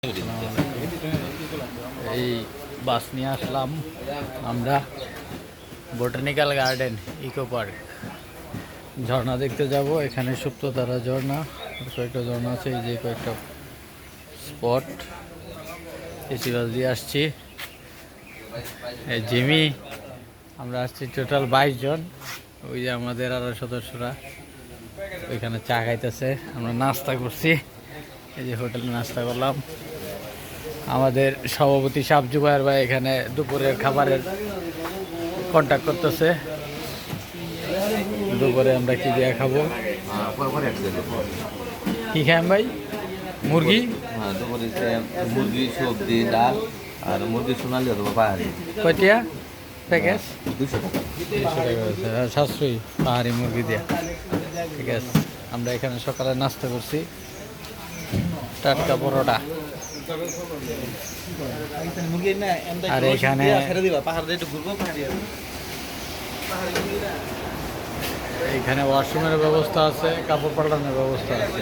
এই বাস নিয়ে আসলাম আমরা বোটানিক্যাল গার্ডেন ইকো পার্ক ঝর্ণা দেখতে যাব। এখানে সুপ্ততারা ঝর্ণা কয়েকটা ঝর্ণা আছে, এই যে কয়েকটা স্পট। এসি বাস দিয়ে আসছি, এই জিমি আমরা আসছি টোটাল 22 জন। ওই যে আমাদের আরো সদস্যরা ওইখানে চা খাইতেছে, আমরা নাস্তা করছি, এই যে হোটেলে নাস্তা করলাম। আমাদের সভাপতি সাব জুবায়ের ভাই এখানে দুপুরের খাবারের কন্ট্যাক্ট করতেছে। দুপুরে আমরা কি দিয়ে খাবো, কি খাই ভাই? মুরগি, মুরগি, সবজি, ডাল আর মুরগি সোনালি অথবা পাহাড়ি। কয়টিয়া প্যাকেজ? 200 টাকা। 200 টাকা আছে, সাশ্রয়ী পাহাড়ি মুরগি দিয়া। ঠিক আছে, আমরা এখানে সকালে নাস্তা করছি, টাটকা পরোটা। আর এখানে এখানে ওয়াশরুমের ব্যবস্থা আছে, কাপড় পাল্টানোর ব্যবস্থা আছে।